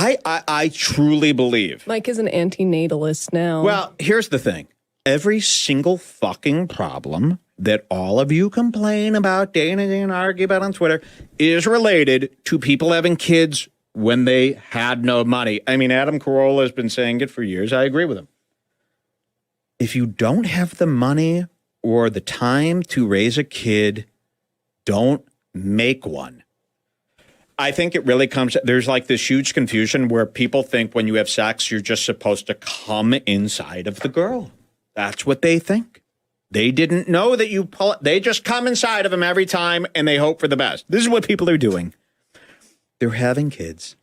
I truly believe. Mike is an antinatalist now. Well, here's the thing. Every single fucking problem that all of you complain about day in and day and argue about on Twitter is related to people having kids when they had no money. I mean, Adam Carolla has been saying it for years. I agree with him. If you don't have the money or the time to raise a kid, don't make one. I think it really comes, there's like this huge confusion where people think when you have sex, you're just supposed to come inside of the girl. That's what they think. They didn't know that you pull, they just come inside of them every time and they hope for the best. This is what people are doing. They're having kids.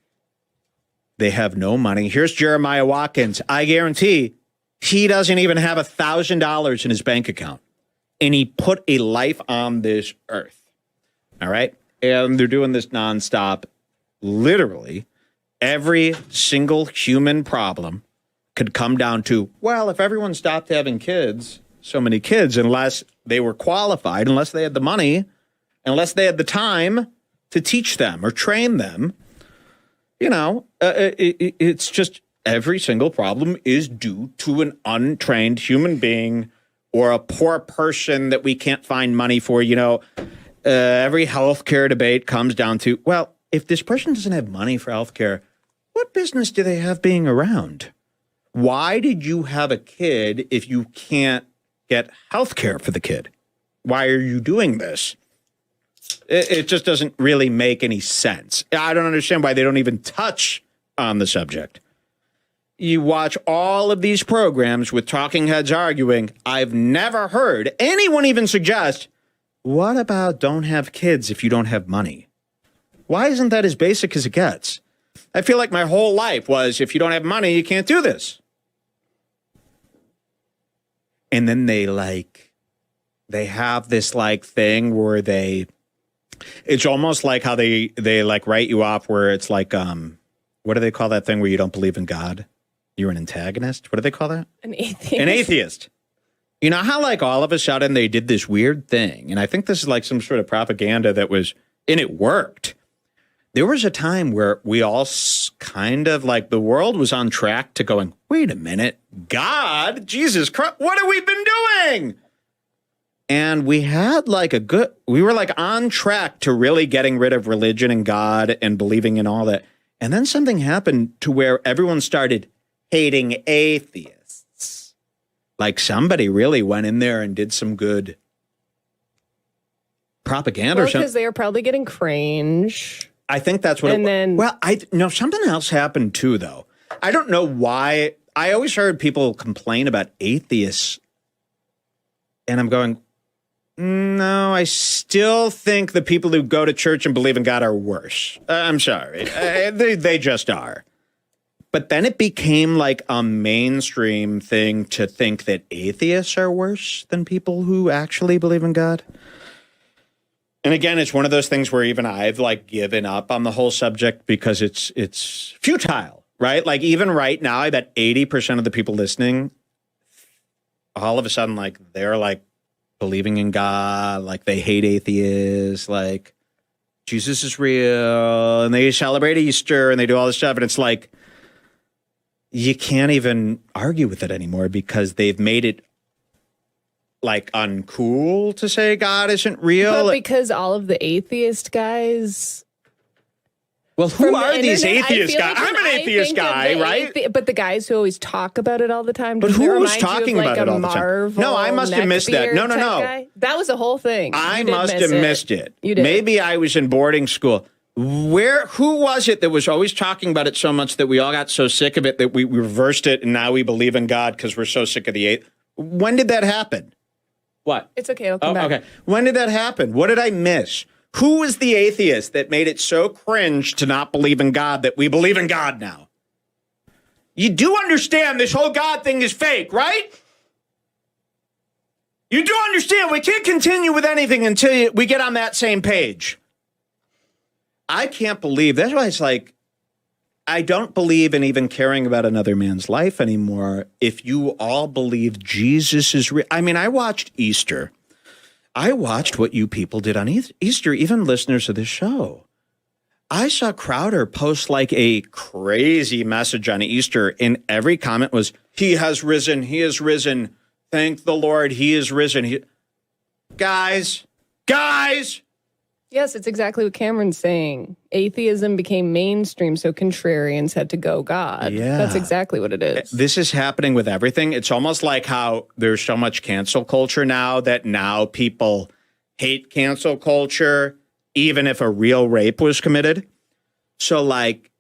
They have no money. Here's Jeremiah Watkins. I guarantee he doesn't even have $1,000 in his bank account. And he put a life on this earth. All right? And they're doing this nonstop. Literally, every single human problem could come down to, well, if everyone stopped having kids, so many kids, unless they were qualified, unless they had the money, unless they had the time to teach them or train them, you know, it's just every single problem is due to an untrained human being or a poor person that we can't find money for. You know, every healthcare debate comes down to, well, if this person doesn't have money for healthcare, what business do they have being around? Why did you have a kid if you can't get healthcare for the kid? Why are you doing this? It just doesn't really make any sense. I don't understand why they don't even touch on the subject. You watch all of these programs with talking heads arguing. I've never heard anyone even suggest, what about don't have kids if you don't have money? Why isn't that as basic as it gets? I feel like my whole life was, if you don't have money, you can't do this. And then they have this like thing where it's almost like how they like write you off where it's like, what do they call that thing where you don't believe in God? You're an antagonist. What do they call that? An atheist. An atheist. You know how like all of a sudden they did this weird thing. And I think this is like some sort of propaganda that was, and it worked. There was a time where we all kind of like the world was on track to going, wait a minute, God, Jesus Christ, what have we been doing? And we had like we were like on track to really getting rid of religion and God and believing in all that. And then something happened to where everyone started hating atheists. Like somebody really went in there and did some good propaganda or something. Because they were probably getting cringe. I think that's what something else happened too, though. I don't know why. I always heard people complain about atheists. And I'm going, no, I still think the people who go to church and believe in God are worse. I'm sorry. They just are. But then it became like a mainstream thing to think that atheists are worse than people who actually believe in God. And again, it's one of those things where even I've like given up on the whole subject because it's futile, right? Like even right now, I bet 80% of the people listening, all of a sudden, like they're like believing in God, like they hate atheists, like Jesus is real, and they celebrate Easter and they do all this stuff. And it's like, you can't even argue with it anymore because they've made it like uncool to say God isn't real. But because all of the atheist guys. Well, who are these atheist guys? I'm an atheist guy, right? But the guys who always talk about it all the time. But who was talking about it all the time? No, I must have missed that. No. Guy? That was the whole thing. I must have missed it. You did. Maybe I was in boarding school. Who was it that was always talking about it so much that we all got so sick of it that we reversed it and now we believe in God because we're so sick of the atheist? When did that happen? What? It's okay. I'll come back. Okay. When did that happen? What did I miss? Who was the atheist that made it so cringe to not believe in God that we believe in God now? You do understand this whole God thing is fake, right? You do understand we can't continue with anything until we get on that same page. I can't believe. That's why it's like, I don't believe in even caring about another man's life anymore. If you all believe Jesus is real. I mean, I watched Easter. I watched what you people did on Easter, even listeners of this show. I saw Crowder post like a crazy message on Easter, and every comment was, he has risen, he has risen. Thank the Lord, he is risen. Guys. Yes, it's exactly what Cameron's saying. Atheism became mainstream, so contrarians had to go God. Yeah. That's exactly what it is. This is happening with everything. It's almost like how there's so much cancel culture now that now people hate cancel culture, even if a real rape was committed. So like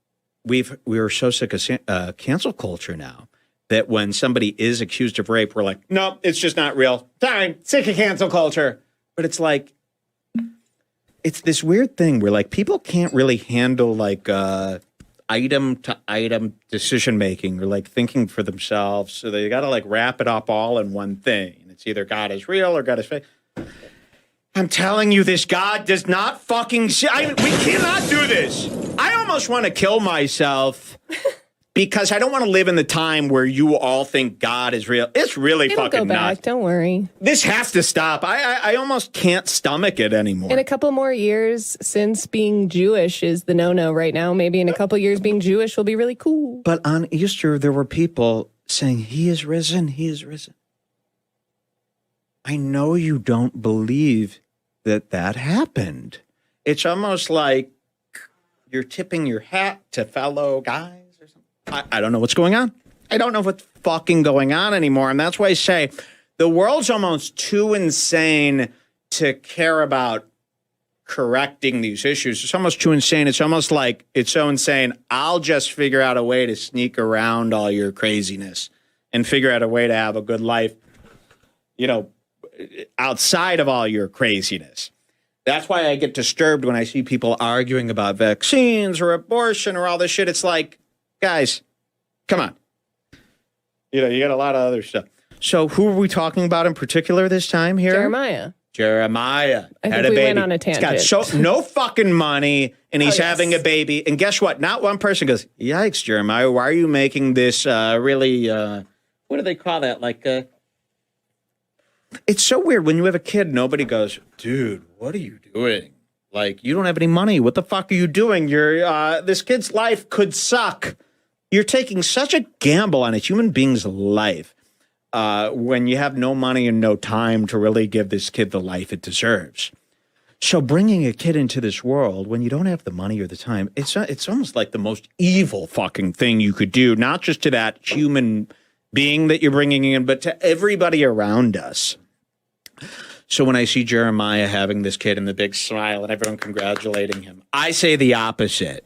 we were so sick of cancel culture now that when somebody is accused of rape, we're like, no, it's just not real. Fine, sick of cancel culture. But it's like, it's this weird thing where like people can't really handle like item to item decision making or like thinking for themselves. So they got to like wrap it up all in one thing. It's either God is real or God is fake. I'm telling you, this God does not fucking. We cannot do this. I almost want to kill myself because I don't want to live in the time where you all think God is real. It's really It'll fucking go back. nuts. Don't worry. This has to stop. I almost can't stomach it anymore. In a couple more years, since being Jewish is the no-no right now, maybe in a couple years being Jewish will be really cool. But on Easter, there were people saying, he is risen, he is risen. I know you don't believe that happened. It's almost like you're tipping your hat to fellow guys or something. I don't know what's going on. I don't know what's fucking going on anymore. And that's why I say the world's almost too insane to care about correcting these issues. It's almost too insane. It's almost like it's so insane. I'll just figure out a way to sneak around all your craziness and figure out a way to have a good life, outside of all your craziness. That's why I get disturbed when I see people arguing about vaccines or abortion or all this shit. It's like, guys, come on. You got a lot of other stuff. So who are we talking about in particular this time here? Jeremiah. I think we went on a tangent. He's got no fucking money, and he's having a baby. And guess what? Not one person goes, yikes, Jeremiah, why are you making this really, what do they call that? Like, it's so weird. When you have a kid, nobody goes, dude, what are you doing? Like, you don't have any money. What the fuck are you doing? This kid's life could suck. You're taking such a gamble on a human being's life when you have no money and no time to really give this kid the life it deserves. So bringing a kid into this world when you don't have the money or the time, it's almost like the most evil fucking thing you could do, not just to that human being that you're bringing in, but to everybody around us. So when I see Jeremiah having this kid and the big smile and everyone congratulating him, I say the opposite,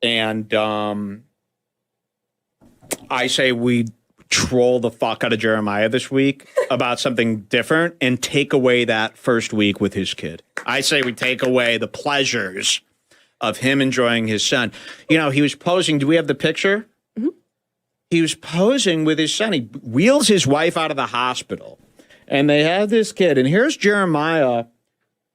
And I say we troll the fuck out of Jeremiah this week about something different and take away that first week with his kid. I say we take away the pleasures of him enjoying his son. He was posing. Do we have the picture? Mm-hmm. He was posing with his son. He wheels his wife out of the hospital. And they have this kid. And here's Jeremiah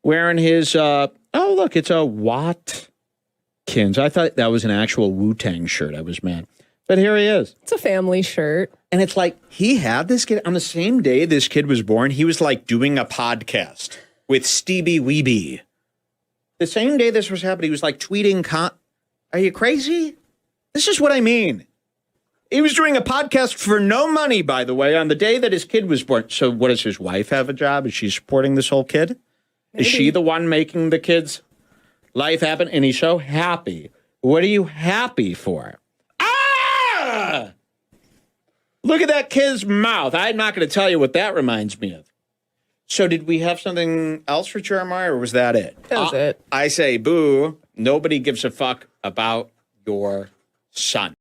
wearing his, look, it's a Watkins. I thought that was an actual Wu-Tang shirt. I was mad. But here he is. It's a family shirt. And it's like he had this kid on the same day this kid was born. He was like doing a podcast with Stevie Weeby. The same day this was happening, he was like tweeting, are you crazy? This is what I mean. He was doing a podcast for no money, by the way, on the day that his kid was born. So what, does his wife have a job? Is she supporting this whole kid? Maybe. Is she the one making the kid's life happen? And he's so happy. What are you happy for? Ah! Look at that kid's mouth. I'm not going to tell you what that reminds me of. So did we have something else for Jeremiah, or was that it? That was it. I say, boo, nobody gives a fuck about your son.